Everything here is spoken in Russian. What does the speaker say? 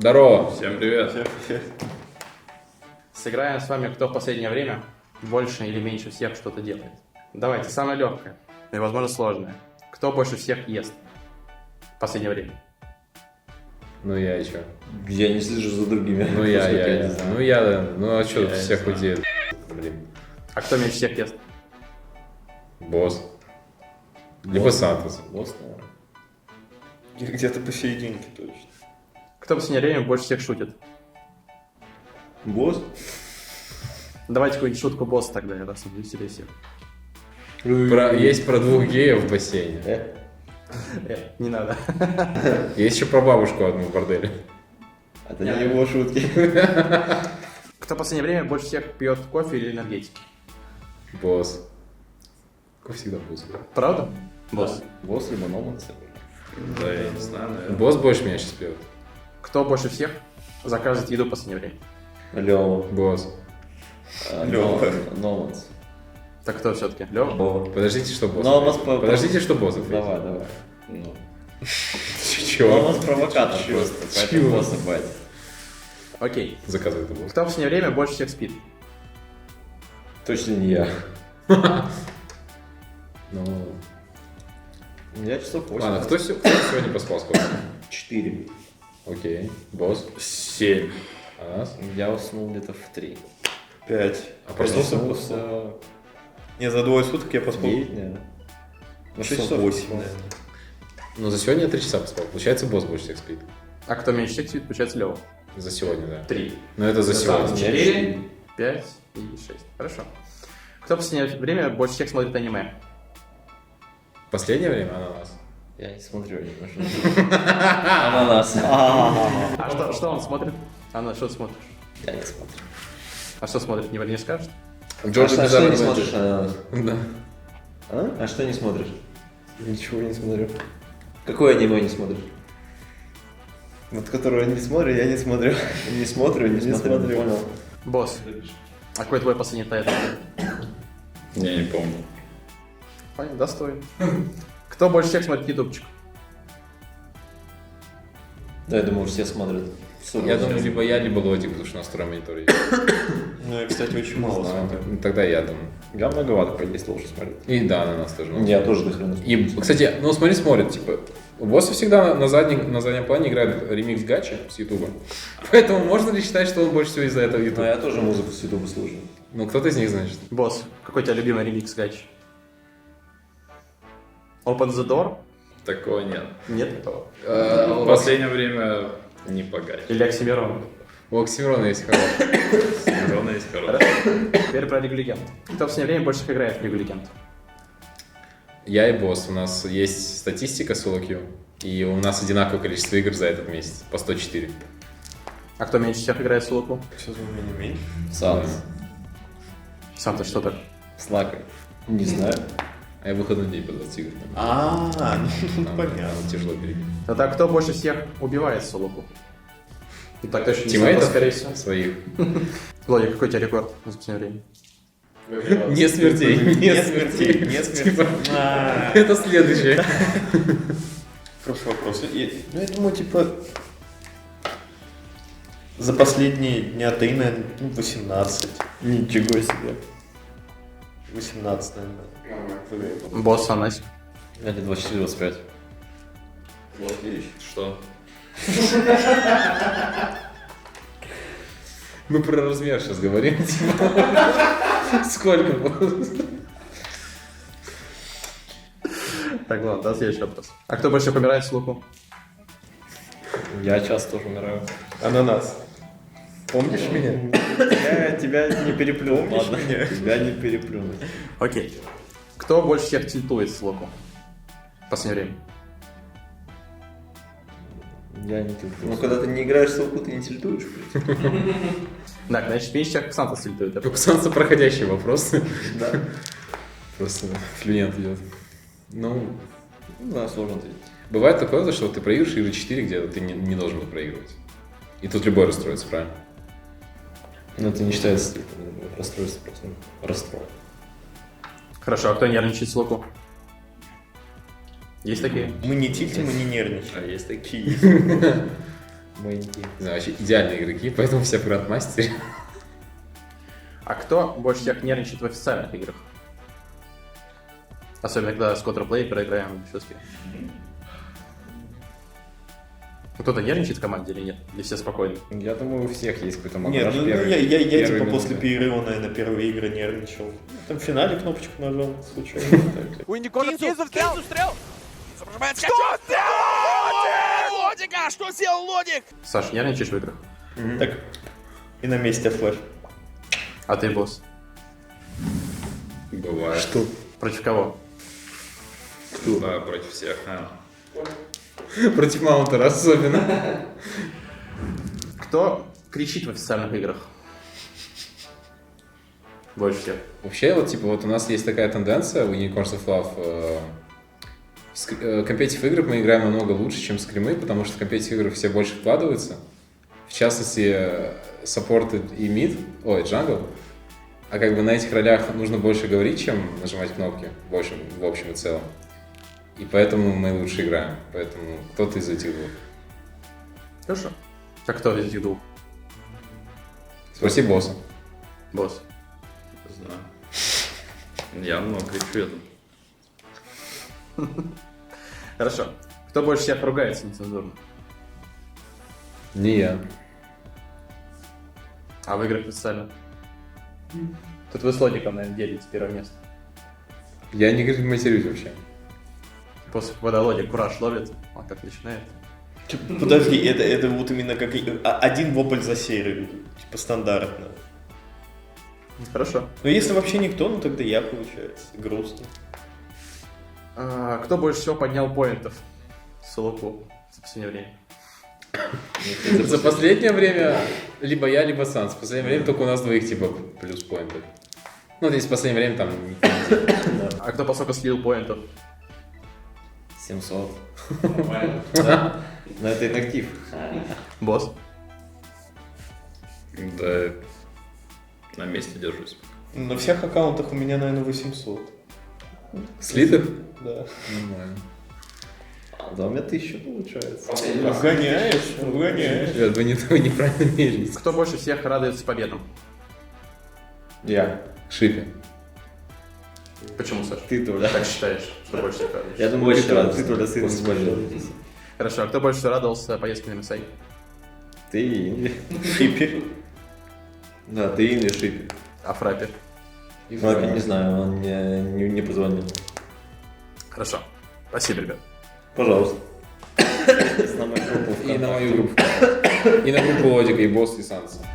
Здорово. Всем привет. Сыграем с вами, кто в последнее время больше или меньше всех что-то делает. Давайте, самое легкое и, возможно, сложное. Кто больше всех ест в последнее время? Ну я и чё? Я не слежу за другими. Ну я. не знаю. Ну а чё Я тут не всех знаю. людей? Блин. А кто меньше всех ест? Босс. Либо Сантос. Босс, наверное. Или где-то посерединке точно. Кто в последнее время больше всех шутит? Босс? Давайте какую-нибудь шутку босса тогда, раз он веселее всех. Есть про двух геев в бассейне. Не надо. Есть еще про бабушку одну в борделе. Это не его шутки. Кто в последнее время больше всех пьет кофе или энергетики? Босс. Как всегда босс. Правда? Босс. Босс либо Номанс. Да, я не знаю, наверное. Босс больше меня сейчас пьет. Кто больше всех заказывает еду в последнее время? Лёва. Босс. Лёва. Номанс. Так кто все-таки? Лёва? Бова. Подождите, что босс. Номанс ответит. Подождите, что босс ответит. Давай. Ну. Чё? Номанс провокатор просто. Поэтому Чё? босса бать. Окей. Заказывает босс. Кто в последнее время больше всех спит? Точно не я. Ну, Я часов 8. ладно, кто сегодня поспал сколько? 4. Окей. Босс. 7. А нас? Я уснул где-то в 3. 5. А проснулся? Проснулся Не, за двое суток я поспал. 9, наверное. Ну, 6 часов часов 8, поспал. наверное. Ну, за сегодня я 3 часа поспал. Получается, босс больше всех спит. А кто меньше всех спит, получается Лёва. За сегодня, да. 3. Ну, это за сегодня. 4, 5 и 6. Хорошо. Кто в последнее время больше всех смотрит аниме? Последнее время ананас. Я не смотрю немножко. Ананас. А что он смотрит? Анна, что ты смотришь? Я не смотрю. А что смотрит, не скажешь? Джорджи что Бизарро не Мэджик. смотришь, Ананас? Да. А что не смотришь? Ничего не смотрю. Какое аниме не смотришь? Вот которого не смотрю, я не смотрю. Не смотрю, не смотрю. Понял. Босс, а какой твой последний тайтл? Я не помню. Понятно, достоин. Кто больше всех смотрит ютубчик? Да, я думаю, все смотрят. Я думаю, либо я, либо Лодик, потому что у нас второй монитор есть. Ну, я, кстати, очень мало смотрю. Ну, тогда я думаю. Я многовато по 10 лучше смотрю. И да, ананас тоже. Я тоже до хрена. И, кстати, ну смотрит, типа, у босса всегда на заднем плане играет ремикс гачи с Ютуба. Поэтому можно ли считать, что он больше всего из-за этого Но Ютуба? я тоже музыку с Ютуба слушаю. Ну, кто-то из них, значит. Босс, какой у тебя любимый ремикс гач? Open the Door? Такого нет. Нет такого. В последнее время не погать. Или Оксимирон? У Оксимирона есть хороший. Синхрона есть хороший. Хорошо. Теперь про Лигу Легенд. Кто в последнее время больше всех играет в Лигу Легенд? Я и босс. У нас есть статистика с Solo и у нас одинаковое количество игр за этот месяц. По 104. А кто меньше всех играет в Сулаку? Сейчас у меня не меньше. Санс. Сам ты что так? С лакой. Не знаю. А я выходной день по 20 игр. Ну, Там понятно. тяжело перейти. Тогда кто больше всех убивает в Сулаку? Ну так точно не Тиммейтов? Сантос, скорее всего. Своих. Владик, какой у тебя рекорд за последнее время? Не смертей. Не смертей. Не Типа, смертей. это следующее. Хороший вопрос. Ну, я думаю, типа, за последние дня 3, наверное, 18. Ничего себе. 18, наверное. Босс, Анасик. Я 24-25. Вот видишь. Что? Мы про размер сейчас говорим. Сколько было? Так, ладно, да, следующий вопрос. А кто больше помирает в Сулаку? Я часто тоже умираю. Ананас. Помнишь меня? Я тебя не переплюнул. Помнишь Ладно, меня? тебя не переплюнуть. Окей. Кто больше всех тильтует в Сулаку? В последнее время. Я не тильтую. Ну, когда ты не играешь в Сулку, ты не тильтуешь, блядь. Так, значит, меньше всех Сантос тильтует. У Санса проходящий вопрос. Да. Просто флюент идет. Ну, Да, сложно ответить. бывает такое, что ты проигрываешь игры 4, где ты не должен был проигрывать. И тут любой расстроится, правильно? Но это не считается расстройство, просто расстрой. Хорошо, а кто нервничает в Сулаку? Есть такие? Мы не тильтим, мы не нервничаем. А есть такие. Маленький. Не знаю, вообще идеальные игроки, поэтому все в грандмастере. А кто больше всех нервничает в официальных играх? Особенно, когда с Counter-Play проиграем все-таки. Кто-то нервничает в команде или нет? Или все спокойны? Я думаю, у всех есть какой-то Нет, макаш ну первый. я первые типа минуты. после перерыва, наверное, первые игры нервничал. Там в финале кнопочку нажал случайно. так. У Индикона Кинзу встрел! Зажимает скачок! Что сделал Лодика? Что сделал Лодик? Саш, нервничаешь в играх? Так, и на месте флеш. А ты, босс? Бывает. Что? Против кого? Против всех. Против Маунтера особенно. Кто кричит в официальных играх? Больше всех. Вообще, вот типа вот у нас есть такая тенденция в Unicorns of Love. В компетитив играх мы играем намного лучше, чем скримы, потому что в компетитив играх все больше вкладываются. В частности, саппорты и мид, джангл. А как бы на этих ролях нужно больше говорить, чем нажимать кнопки больше, в общем и целом. И поэтому мы лучше играем. Поэтому кто-то из этих двух. Хорошо. А кто из этих двух? Спроси босса. Босс. Знаю. Я много кричу это. Хорошо. Кто больше всех ругается нецензурно? Не я. А в играх официально? Тут вы с Лодиком, наверное, делите первое место. Я не матерюсь вообще. После когда Лодик кураж ловит, он как начинает. Подожди, это вот именно как один вопль за серию. Типа стандартно. Хорошо. Но если вообще никто, ну тогда я, получается. Грустно. А, кто больше всего поднял поинтов с луку за последнее время? За последнее время либо я, либо Санс. В последнее время только у нас двоих типа плюс поинты. Ну, то есть в последнее время там... А кто поскольку слил поинтов? 700. Нормально. Но это инактив. Босс? Да, на месте держусь. На всех аккаунтах у меня, наверное, 800. Слитых? Да. Нормально. Да, у меня 1000 получается. Угоняешь. Ребят, вы неправильно мерились. Кто больше всех радуется победам? Я. Шипи. Почему, Саш? Ты, Толя. Как считаешь, что больше всех радуется? Я думаю, Больше ты, радостно. Толя, сын Больше больше. Хорошо, а кто больше всего радовался поездке на MSI? Ты и Инли. Шипи. Да, ты и Инли Шипи. А Фраппи? Ну, я не знаю, он не позвонил. Хорошо. Спасибо, ребят. Пожалуйста. С нами группу И на мою группу. И на группу Лодика, и босс, и Санса.